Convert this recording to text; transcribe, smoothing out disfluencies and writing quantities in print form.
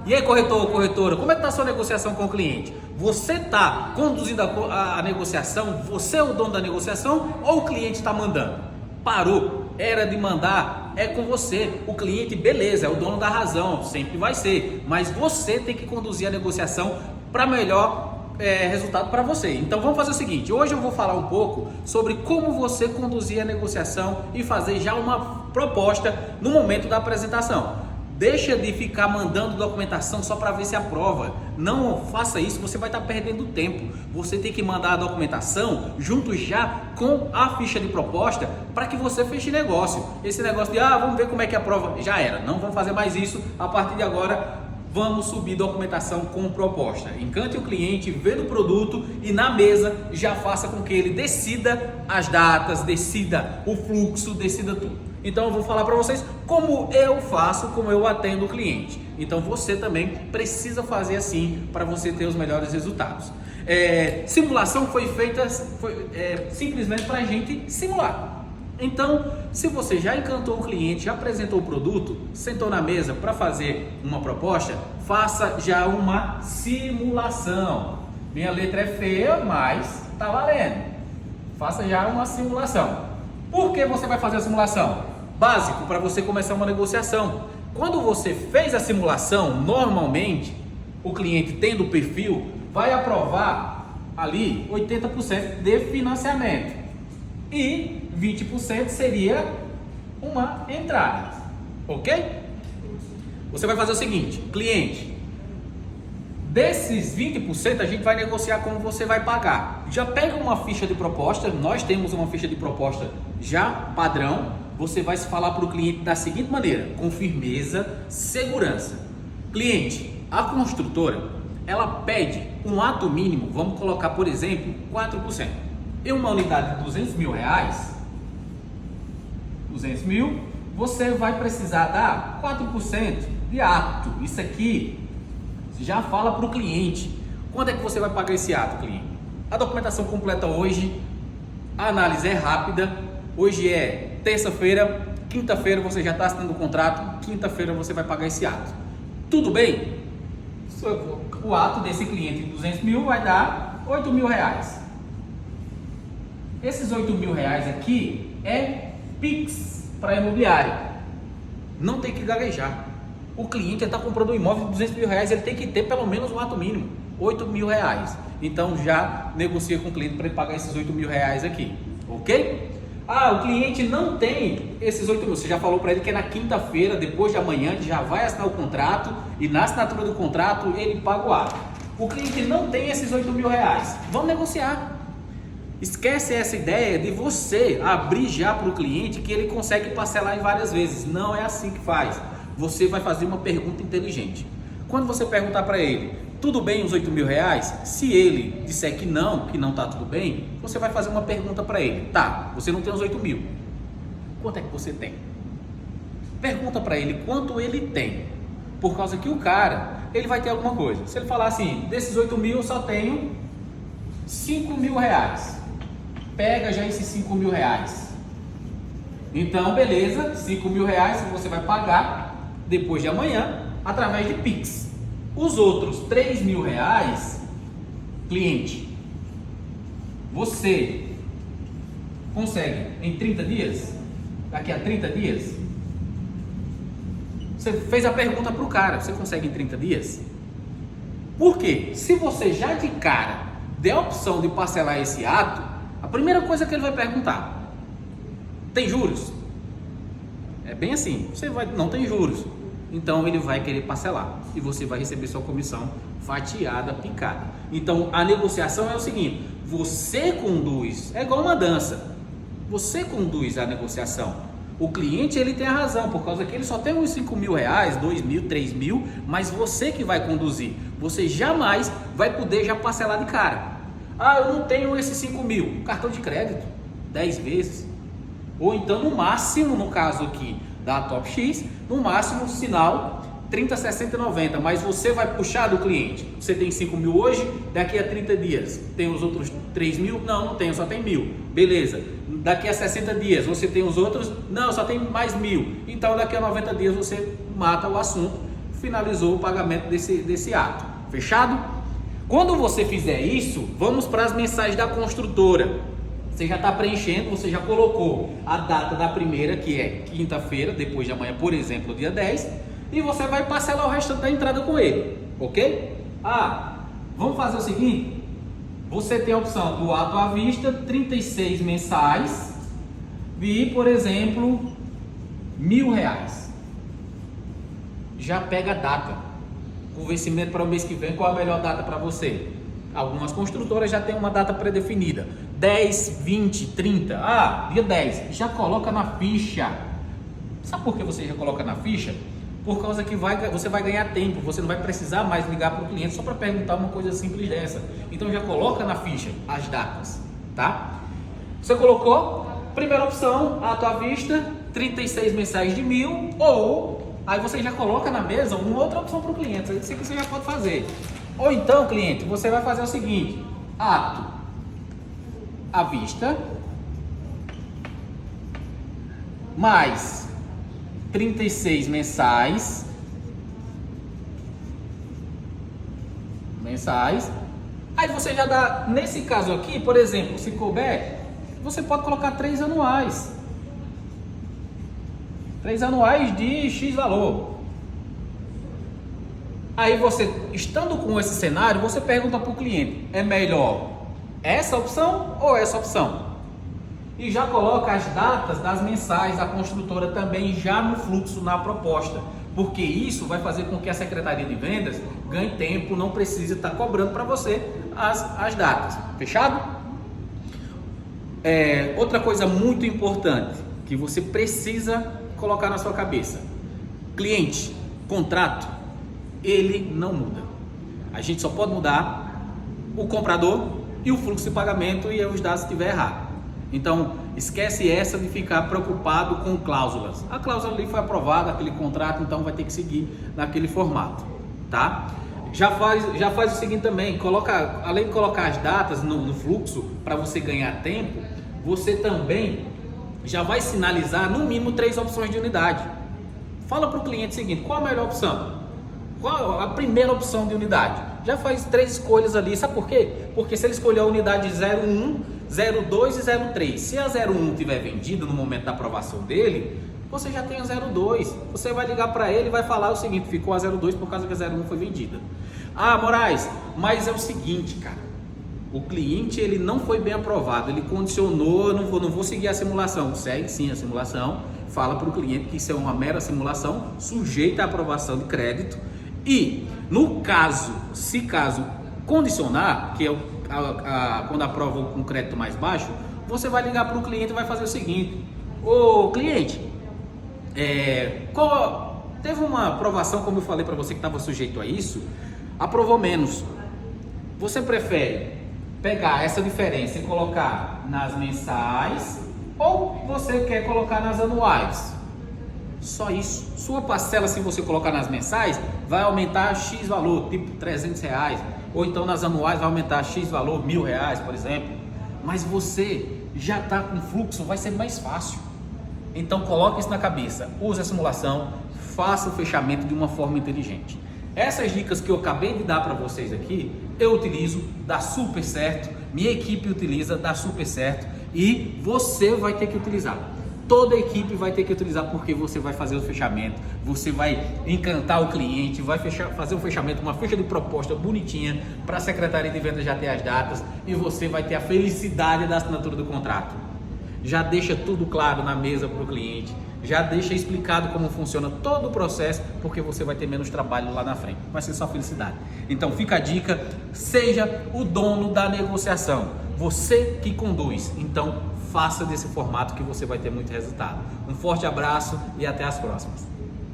E aí, corretor, corretora, como é que está a sua negociação com o cliente? Você está conduzindo a negociação? Você é o dono da negociação ou o cliente está mandando? Parou, era de mandar, é com você. O cliente, beleza, é o dono da razão, sempre vai ser. Mas você tem que conduzir a negociação para melhor resultado para você. Então vamos fazer o seguinte, hoje eu vou falar um pouco sobre como você conduzir a negociação e fazer já uma proposta no momento da apresentação. Deixa de ficar mandando documentação só para ver se aprova. Não faça isso, você vai estar perdendo tempo. Você tem que mandar a documentação junto já com a ficha de proposta para que você feche negócio. Esse negócio de vamos ver como é que aprova, já era. Não vamos fazer mais isso. A partir de agora, vamos subir documentação com proposta. Encante o cliente, vendo o produto e na mesa já faça com que ele decida as datas, decida o fluxo, decida tudo. Então eu vou falar para vocês como eu faço, como eu atendo o cliente. Então você também precisa fazer assim para você ter os melhores resultados. Simulação foi feita simplesmente para a gente simular. Então, se você já encantou o cliente, já apresentou o produto, sentou na mesa para fazer uma proposta, faça já uma simulação. Minha letra é feia, mas tá valendo. Faça já uma simulação. Por que você vai fazer a simulação? Básico para você começar uma negociação. Quando você fez a simulação, normalmente o cliente tendo o perfil vai aprovar ali 80% de financiamento e 20% seria uma entrada, ok? Você vai fazer o seguinte, cliente, desses 20% a gente vai negociar como você vai pagar. Já pega uma ficha de proposta, nós temos uma ficha de proposta já padrão. Você vai se falar para o cliente da seguinte maneira, com firmeza, segurança. Cliente, a construtora, ela pede um ato mínimo, vamos colocar por exemplo, 4%. Em uma unidade de 200 mil reais, 200 mil, você vai precisar dar 4% de ato. Isso aqui já fala para o cliente. Quando é que você vai pagar esse ato, cliente? A documentação completa hoje, a análise é rápida. Hoje é terça-feira, quinta-feira você já está assinando o contrato, quinta-feira você vai pagar esse ato. Tudo bem? O ato desse cliente de 200 mil vai dar 8 mil reais. Esses 8 mil reais aqui é Pix para imobiliária. Não tem que gaguejar. O cliente está comprando um imóvel de 200 mil reais, ele tem que ter pelo menos um ato mínimo, 8 mil reais. Então já negocia com o cliente para ele pagar esses 8 mil reais aqui, ok? O cliente não tem esses 8 mil, você já falou para ele que é na quinta-feira, depois de amanhã, ele já vai assinar o contrato e na assinatura do contrato ele paga o ato. O cliente não tem esses 8 mil reais, vamos negociar. Esquece essa ideia de você abrir já para o cliente que ele consegue parcelar em várias vezes. Não é assim que faz. Você vai fazer uma pergunta inteligente. Quando você perguntar para ele, tudo bem os 8 mil reais? Se ele disser que não está tudo bem, você vai fazer uma pergunta para ele. Tá, você não tem os 8 mil. Quanto é que você tem? Pergunta para ele quanto ele tem. Por causa que o cara, ele vai ter alguma coisa. Se ele falar assim, desses 8 mil eu só tenho 5 mil reais. Pega já esses 5 mil reais. Então, beleza, 5 mil reais você vai pagar depois de amanhã através de Pix. Os outros 3 mil reais, cliente, você consegue em 30 dias? Daqui a 30 dias? Você fez a pergunta para o cara, você consegue em 30 dias? Por quê? Se você já de cara der a opção de parcelar esse ato, a primeira coisa que ele vai perguntar, tem juros? É bem assim, não tem juros. Então ele vai querer parcelar e você vai receber sua comissão fatiada, picada. Então a negociação é o seguinte, você conduz, é igual uma dança, você conduz a negociação. O cliente ele tem a razão, por causa que ele só tem uns 5 mil reais, 2 mil, 3 mil, mas você que vai conduzir, você jamais vai poder já parcelar de cara. Eu não tenho esses 5 mil, cartão de crédito, 10 vezes, ou então no máximo, no caso aqui da Top X, no máximo sinal 30, 60 e 90, mas você vai puxar do cliente. Você tem 5 mil hoje, daqui a 30 dias tem os outros 3 mil? Não tenho, só tem 1.000. Beleza. Daqui a 60 dias você tem os outros? Não, só tem mais 1.000. Então daqui a 90 dias você mata o assunto, finalizou o pagamento desse ato. Fechado? Quando você fizer isso, vamos para as mensagens da construtora. Você já está preenchendo, você já colocou a data da primeira, que é quinta-feira, depois de amanhã, por exemplo, dia 10, e você vai parcelar o restante da entrada com ele, ok? Vamos fazer o seguinte, você tem a opção do ato à vista, 36 mensais, e, por exemplo, R$1.000. Já pega a data, o vencimento para o mês que vem, qual a melhor data para você? Algumas construtoras já tem uma data pré-definida, 10, 20, 30, dia 10, já coloca na ficha. Sabe por que você já coloca na ficha? Por causa que você vai ganhar tempo, você não vai precisar mais ligar para o cliente só para perguntar uma coisa simples dessa. Então já coloca na ficha as datas, tá? Você colocou, primeira opção, ato à vista, 36 mensais de 1.000, ou aí você já coloca na mesa uma outra opção para o cliente, isso aqui você já pode fazer. Ou então, cliente, você vai fazer o seguinte, ato à vista, mais 36 mensais, aí você já dá, nesse caso aqui, por exemplo, se couber, você pode colocar 3 anuais de X valor. Aí você, estando com esse cenário, você pergunta para o cliente, é melhor essa opção ou essa opção? E já coloca as datas das mensais da construtora também já no fluxo, na proposta, porque isso vai fazer com que a Secretaria de Vendas ganhe tempo, não precise estar cobrando para você as datas. Fechado? Outra coisa muito importante que você precisa colocar na sua cabeça: cliente, contrato, ele não muda. A gente só pode mudar o comprador e o fluxo de pagamento e os dados se estiver errado. Então, esquece essa de ficar preocupado com cláusulas. A cláusula ali foi aprovada, aquele contrato, então vai ter que seguir naquele formato, tá? Já faz o seguinte também, além de colocar as datas no fluxo para você ganhar tempo, você também já vai sinalizar no mínimo 3 opções de unidade. Fala para o cliente o seguinte, qual a melhor opção? Qual a primeira opção de unidade? Já faz 3 escolhas ali, sabe por quê? Porque se ele escolher a unidade 01, 02 e 03, se a 01 tiver vendida no momento da aprovação dele, você já tem a 02, você vai ligar para ele e vai falar o seguinte, ficou a 02 por causa que a 01 foi vendida. Moraes, mas é o seguinte, cara, o cliente ele não foi bem aprovado, ele condicionou, eu não vou seguir a simulação. Segue sim a simulação, fala para o cliente que isso é uma mera simulação, sujeita à aprovação de crédito. E no caso, se condicionar, que é quando aprova com crédito mais baixo, você vai ligar para o cliente e vai fazer o seguinte: ô cliente, teve uma aprovação, como eu falei para você que estava sujeito a isso, aprovou menos. Você prefere pegar essa diferença e colocar nas mensais ou você quer colocar nas anuais? Só isso. Sua parcela, se você colocar nas mensais, vai aumentar X valor, tipo R$300, ou então nas anuais vai aumentar X valor, R$1.000, por exemplo. Mas você já está com fluxo, vai ser mais fácil. Então coloque isso na cabeça, use a simulação, faça o fechamento de uma forma inteligente. Essas dicas que eu acabei de dar para vocês aqui, eu utilizo, dá super certo, minha equipe utiliza, dá super certo, e você vai ter que utilizar. Toda a equipe vai ter que utilizar, porque você vai fazer o fechamento, você vai encantar o cliente, vai fazer um fechamento, uma ficha de proposta bonitinha para a Secretaria de Vendas já ter as datas, e você vai ter a felicidade da assinatura do contrato. Já deixa tudo claro na mesa para o cliente, já deixa explicado como funciona todo o processo, porque você vai ter menos trabalho lá na frente, vai ser só felicidade. Então fica a dica, seja o dono da negociação, você que conduz, então faça desse formato que você vai ter muito resultado. Um forte abraço e até as próximas.